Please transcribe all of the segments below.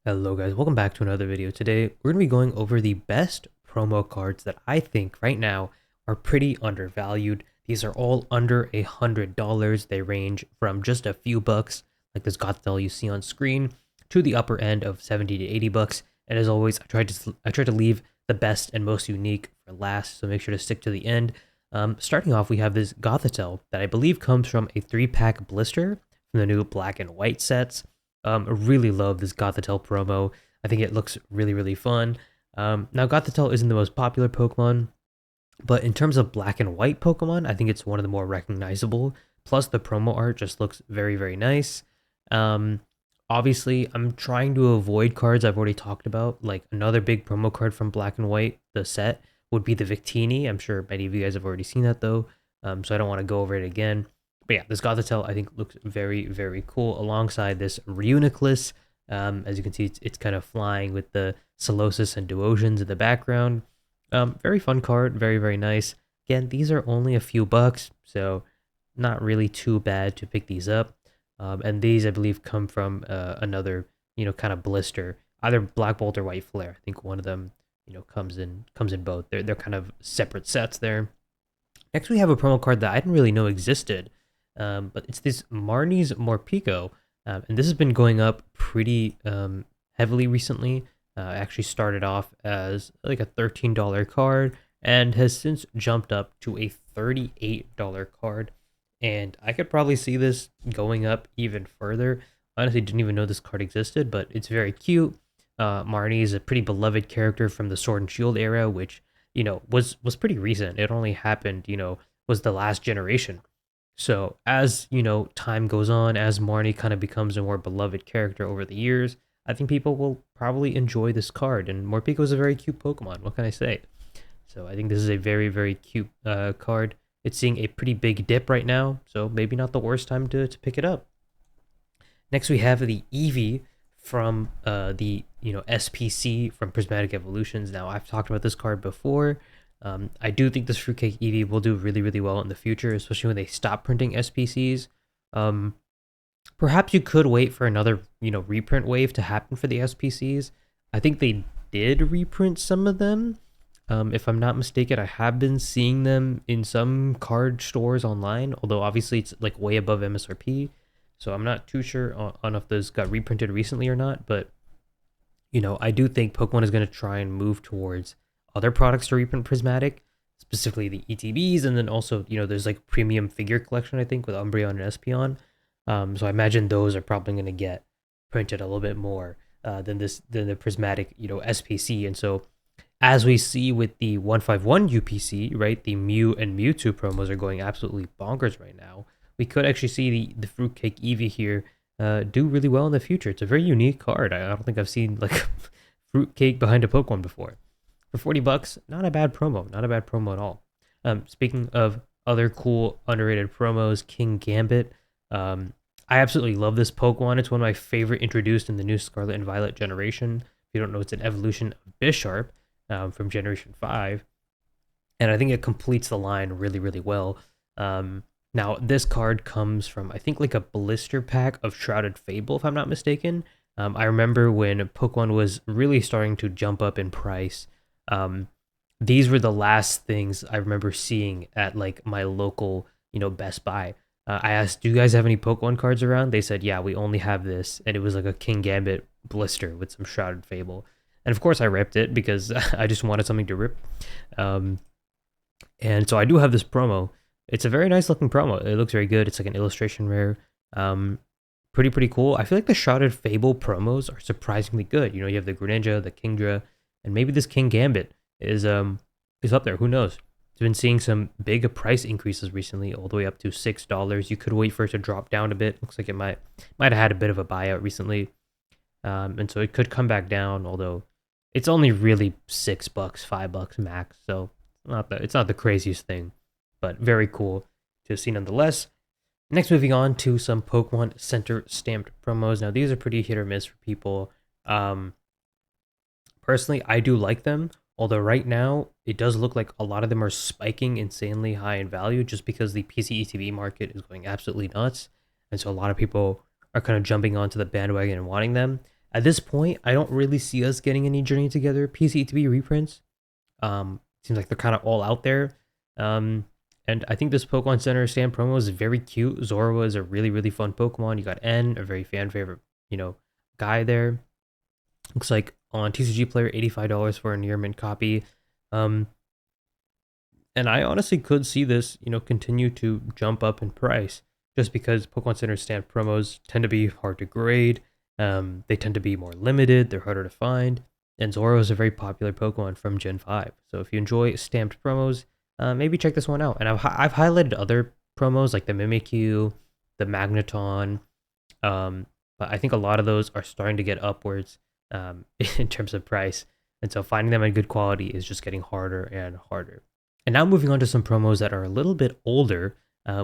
Hello guys, welcome back to another video. Today we're going to be going over the best promo cards that I think right now are pretty undervalued. These are all under $100. They range from just a few bucks, like this Gothitelle you see on screen, to the upper end of 70 to 80 bucks. And as always, I try to leave the best and most unique for last, so make sure to stick to the end. Starting off, we have this Gothitelle that I believe comes from a 3-pack blister from the new black and white sets. I really love this Gothitelle promo. I think it looks really fun. Now, Gothitelle isn't the most popular Pokemon, but in terms of black and white Pokemon, I think it's one of the more recognizable. Plus, the promo art just looks very nice. Obviously, I'm trying to avoid cards I've already talked about. Like another big promo card from black and white, the set, would be the Victini. I'm sure many of you guys have already seen that though, so I don't want to go over it again. But yeah, this Gothitelle I think looks very cool alongside this Reuniclus. As you can see, it's kind of flying with the Solosis and Duosions in the background. Very fun card, very nice. Again, these are only a few bucks, so not really too bad to pick these up. And these, I believe, come from another, kind of blister, either Black Bolt or White Flare. I think one of them, comes in both. They're kind of separate sets there. Next, we have a promo card that I didn't really know existed. But it's this Marnie's Morpeko, and this has been going up pretty heavily recently. It actually started off as like a $13 card and has since jumped up to a $38 card. And I could probably see this going up even further. Honestly, didn't even know this card existed, but it's very cute. Marnie is a pretty beloved character from the Sword and Shield era, which, was pretty recent. It only happened, was the last generation. So as, time goes on, as Marnie kind of becomes a more beloved character over the years, I think people will probably enjoy this card. And Morpeko is a very cute Pokemon. What can I say? So I think this is a very cute card. It's seeing a pretty big dip right now, so maybe not the worst time to pick it up. Next, we have the Eevee from the SPC from Prismatic Evolutions. Now, I've talked about this card before. I do think this Fruitcake Eevee will do really well in the future, especially when they stop printing SPCs. Perhaps you could wait for another, reprint wave to happen for the SPCs. I think they did reprint some of them. If I'm not mistaken, I have been seeing them in some card stores online, although obviously it's like way above MSRP. So I'm not too sure on if those got reprinted recently or not, but I do think Pokemon is going to try and move towards other products to reprint Prismatic, specifically the ETBs, and then also, there's like premium figure collection, I think, with Umbreon and Espeon. So I imagine those are probably going to get printed a little bit more than the Prismatic, SPC. And so as we see with the 151 UPC, right, the Mew and Mewtwo promos are going absolutely bonkers right now. We could actually see the Fruitcake Eevee here do really well in the future. It's a very unique card. I don't think I've seen like Fruitcake behind a Pokemon before. For 40 bucks, not a bad promo. Not a bad promo at all. Speaking of other cool underrated promos, Kingambit. I absolutely love this Pokemon. It's one of my favorite introduced in the new Scarlet and Violet generation. If you don't know, it's an evolution of Bisharp from Generation 5. And I think it completes the line really well. Now, this card comes from, I think, like a blister pack of Shrouded Fable, if I'm not mistaken. I remember when Pokemon was really starting to jump up in price. These were the last things I remember seeing at like my local, Best Buy. I asked, do you guys have any Pokemon cards around? They said, yeah, we only have this. And it was like a Kingambit blister with some Shrouded Fable. And of course I ripped it because I just wanted something to rip. And so I do have this promo. It's a very nice looking promo. It looks very good. It's like an illustration rare. Pretty cool. I feel like the Shrouded Fable promos are surprisingly good. You have the Greninja, the Kingdra, and maybe this Kingambit is up there. Who knows? It's been seeing some big price increases recently, all the way up to $6. You could wait for it to drop down a bit. Looks like it might have had a bit of a buyout recently, and so it could come back down. Although it's only really $6, $5 max, so it's not the craziest thing, but very cool to see nonetheless. Next, moving on to some Pokemon Center stamped promos. Now these are pretty hit or miss for people. Personally, I do like them, although right now it does look like a lot of them are spiking insanely high in value just because the PC ETB market is going absolutely nuts. And so a lot of people are kind of jumping onto the bandwagon and wanting them. At this point, I don't really see us getting any Journey Together PCTV reprints. Seems like they're kind of all out there. And I think this Pokemon Center stand promo is very cute. Zorua is a really, really fun Pokemon. You got N, a very fan favorite, guy there. Looks like on TCG Player, $85 for a near mint copy. And I honestly could see this, continue to jump up in price just because Pokemon Center stand promos tend to be hard to grade. They tend to be more limited. They're harder to find. And Zorua is a very popular Pokemon from Gen 5. So if you enjoy stamped promos, maybe check this one out. And I've highlighted other promos like the Mimikyu, the Magneton. But I think a lot of those are starting to get upwards in terms of price. And so finding them in good quality is just getting harder and harder. And now moving on to some promos that are a little bit older.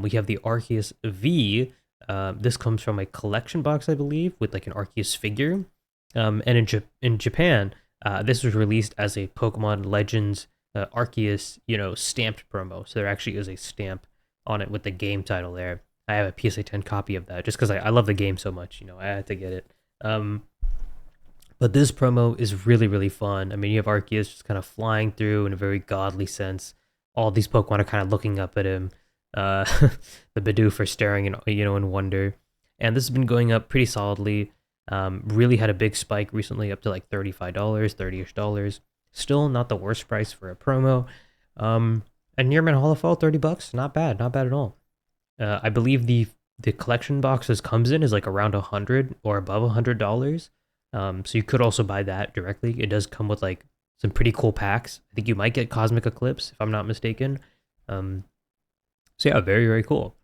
We have the Arceus V. This comes from a collection box, I believe, with like an Arceus figure. And in Japan, this was released as a Pokemon Legends Arceus, stamped promo. So there actually is a stamp on it with the game title there. I have a PSA 10 copy of that just because I love the game so much. I had to get it. But this promo is really, really fun. I mean, you have Arceus just kind of flying through in a very godly sense. All these Pokemon are kind of looking up at him. The Bidoof are staring in wonder. And this has been going up pretty solidly. Really had a big spike recently, up to like $35, $30ish. Still not the worst price for a promo. And Nearman Holofall, $30, not bad at all. I believe the collection box this comes in is like around $100 or above $100. So you could also buy that directly. It does come with like some pretty cool packs. I think you might get Cosmic Eclipse if I'm not mistaken. So yeah, very, very cool.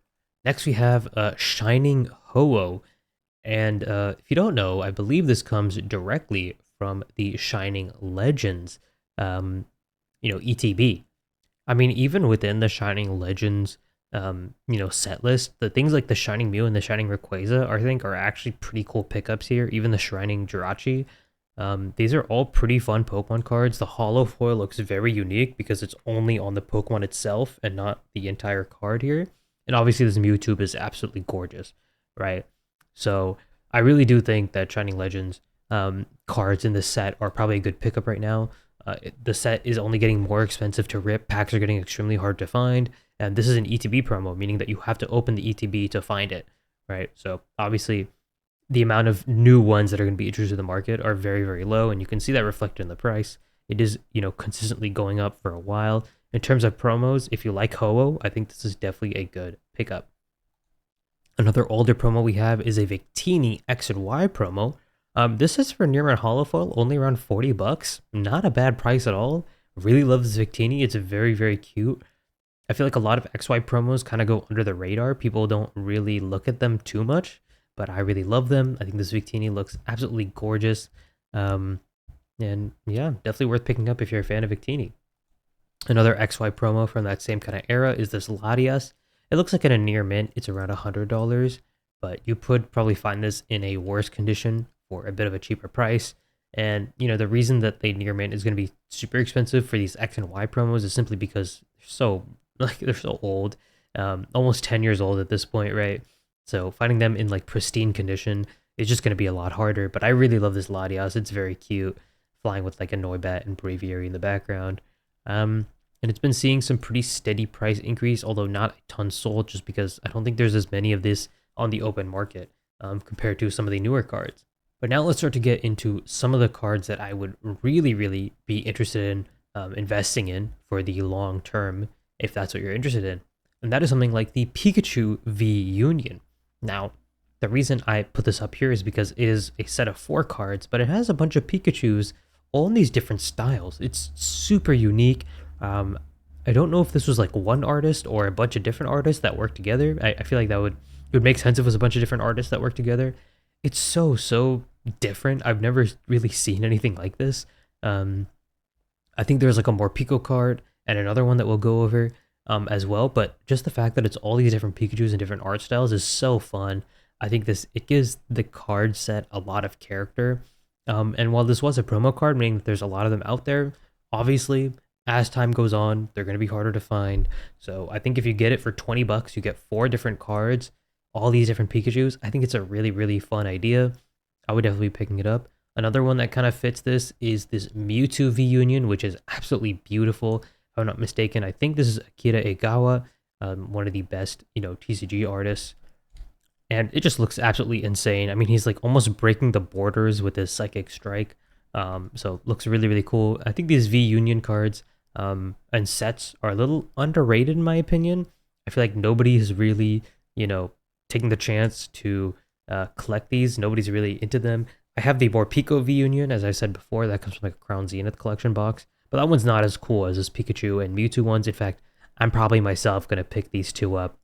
Next we have Shining Ho-Oh. And if you don't know, I believe this comes directly from the Shining Legends, ETB. I mean, even within the Shining Legends, set list, the things like the Shining Mew and the Shining Rayquaza, I think, are actually pretty cool pickups here. Even the Shining Jirachi. These are all pretty fun Pokemon cards. The Holo Foil looks very unique because it's only on the Pokemon itself and not the entire card here. And obviously this Mewtwo is absolutely gorgeous, right? So I really do think that Shining Legends cards in this set are probably a good pickup right now. The set is only getting more expensive to rip. Packs are getting extremely hard to find. And this is an ETB promo, meaning that you have to open the ETB to find it, right? So obviously the amount of new ones that are going to be introduced to the market are very, very low. And you can see that reflected in the price. It is, consistently going up for a while. In terms of promos, if you like Ho-Oh, I think this is definitely a good pickup. Another older promo we have is a Victini X and Y promo. This is for Nearman Holofoil, only around $40. Not a bad price at all. Really love this Victini. It's very, very cute. I feel like a lot of XY promos kind of go under the radar. People don't really look at them too much, but I really love them. I think this Victini looks absolutely gorgeous. And yeah, definitely worth picking up if you're a fan of Victini. Another XY promo from that same kind of era is this Latias. It looks like in a near mint, it's around $100, but you could probably find this in a worse condition for a bit of a cheaper price. And, the reason that they near mint is going to be super expensive for these X and Y promos is simply because they're so old, almost 10 years old at this point, right? So finding them in like pristine condition is just going to be a lot harder. But I really love this Latias. It's very cute, flying with like a Noibat and Braviary in the background. And it's been seeing some pretty steady price increase, although not a ton sold, just because I don't think there's as many of this on the open market compared to some of the newer cards. But now let's start to get into some of the cards that I would really, really be interested in investing in for the long term, if that's what you're interested in. And that is something like the Pikachu V Union. Now, the reason I put this up here is because it is a set of 4 cards, but it has a bunch of Pikachus all in these different styles. It's super unique. I don't know if this was like one artist or a bunch of different artists that worked together. I feel like it would make sense if it was a bunch of different artists that worked together. It's so different. I've never really seen anything like this. I think there's like a Morpeko card and another one that we'll go over as well. But just the fact that it's all these different Pikachus and different art styles is so fun. I think it gives the card set a lot of character. And while this was a promo card, meaning that there's a lot of them out there, obviously, as time goes on, they're going to be harder to find. So I think if you get it for $20, you get 4 different cards, all these different Pikachus. I think it's a really, really fun idea. I would definitely be picking it up. Another one that kind of fits this is this Mewtwo V Union, which is absolutely beautiful. If I'm not mistaken, I think this is Akira Egawa, one of the best, TCG artists. And it just looks absolutely insane. I mean, he's like almost breaking the borders with his Psychic Strike. So looks really, really cool. I think these V Union cards and sets are a little underrated in my opinion. I feel like nobody is really, taking the chance to collect these. Nobody's really into them. I have the Morpeko V Union, as I said before, that comes from like a Crown Zenith collection box. But that one's not as cool as this Pikachu and Mewtwo ones. In fact, I'm probably myself going to pick these two up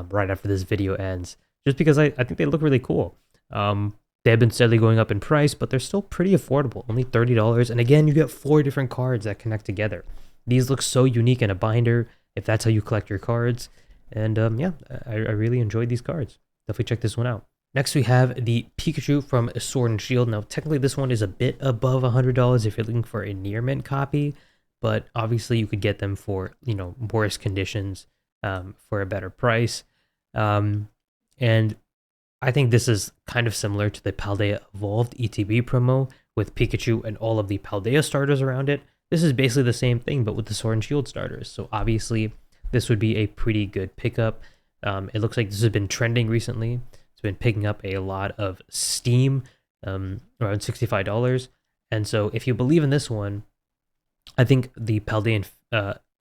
right after this video ends, just because I think they look really cool. They have been steadily going up in price, but they're still pretty affordable, only $30. And again, you get 4 different cards that connect together. These look so unique in a binder, if that's how you collect your cards. And yeah, I really enjoyed these cards. Definitely check this one out. Next, we have the Pikachu from Sword and Shield. Now, technically, this one is a bit above $100 if you're looking for a near mint copy, but obviously, you could get them for worse conditions for a better price. And I think this is kind of similar to the Paldea Evolved ETB promo with Pikachu and all of the Paldea starters around it. This is basically the same thing, but with the Sword and Shield starters. So obviously, this would be a pretty good pickup. It looks like this has been trending recently. It's been picking up a lot of steam, around $65. And so if you believe in this one, I think the Paldean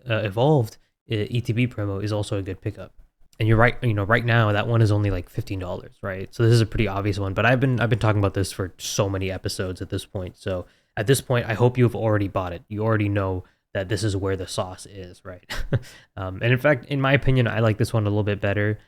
Evolved ETB promo is also a good pickup. And you're right, right now that one is only like $15, right? So this is a pretty obvious one, but I've been talking about this for so many episodes at this point. So at this point, I hope you've already bought it. You already know that this is where the sauce is, right? And in fact, in my opinion, I like this one a little bit better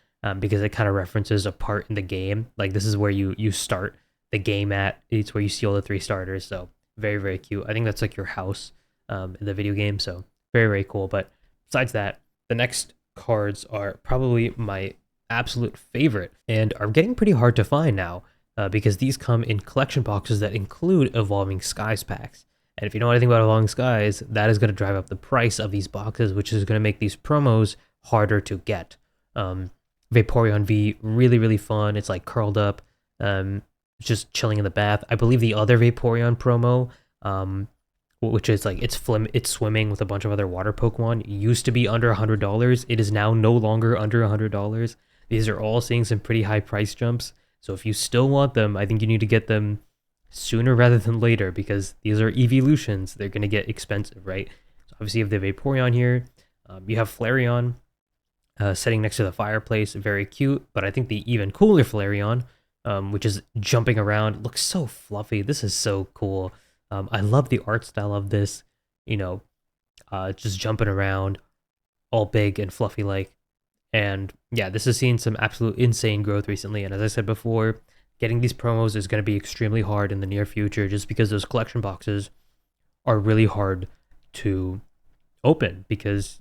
because it kind of references a part in the game. Like this is where you start the game at. It's where you see all the 3 starters. So very, very cute. I think that's like your house in the video game. So very, very cool. But besides that, the next cards are probably my absolute favorite and are getting pretty hard to find now because these come in collection boxes that include Evolving Skies packs. And if you know anything about Evolving Skies, that is going to drive up the price of these boxes, which is going to make these promos harder to get. Vaporeon V, really, really fun. It's like curled up, just chilling in the bath. I believe the other Vaporeon promo, which is like it's swimming with a bunch of other water Pokemon, used to be under $100. It is now no longer under $100. These are all seeing some pretty high price jumps. So if you still want them, I think you need to get them sooner rather than later because these are Eeveelutions. They're going to get expensive, right? So obviously you have the Vaporeon here. You have Flareon sitting next to the fireplace. Very cute, but I think the even cooler Flareon, which is jumping around, looks so fluffy. This is so cool. I love the art style of this, just jumping around, all big and fluffy like. And yeah, this has seen some absolute insane growth recently. And as I said before, getting these promos is going to be extremely hard in the near future just because those collection boxes are really hard to open because,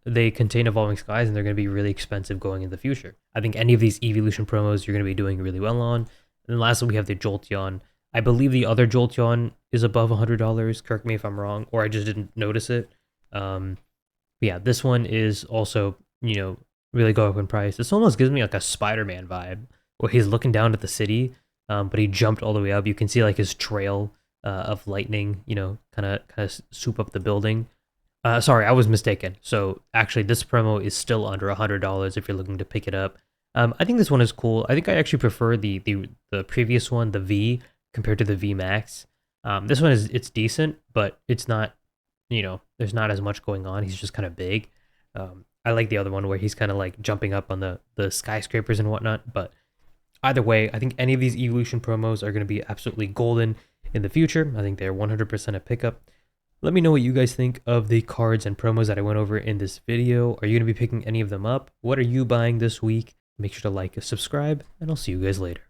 they contain Evolving Skies and they're going to be really expensive going in the future. I think any of these Eeveelution promos you're going to be doing really well on. And then lastly, we have the Jolteon. I believe the other Jolteon is above $100. Correct me if I'm wrong, or I just didn't notice it. But yeah, this one is also, really go up in price. This almost gives me like a Spider-Man vibe, where he's looking down at the city, but he jumped all the way up. You can see like his trail of lightning, kind of swoop up the building. Sorry, I was mistaken. So actually, this promo is still under $100 if you're looking to pick it up. I think this one is cool. I think I actually prefer the previous one, the V, compared to the V Max. This one it's decent, but it's not, there's not as much going on. He's just kind of big. I like the other one where he's kind of like jumping up on the skyscrapers and whatnot. But either way, I think any of these Eeveelution promos are going to be absolutely golden in the future. I think they're 100% a pickup. Let me know what you guys think of the cards and promos that I went over in this video. Are you going to be picking any of them up? What are you buying this week? Make sure to like and subscribe, and I'll see you guys later.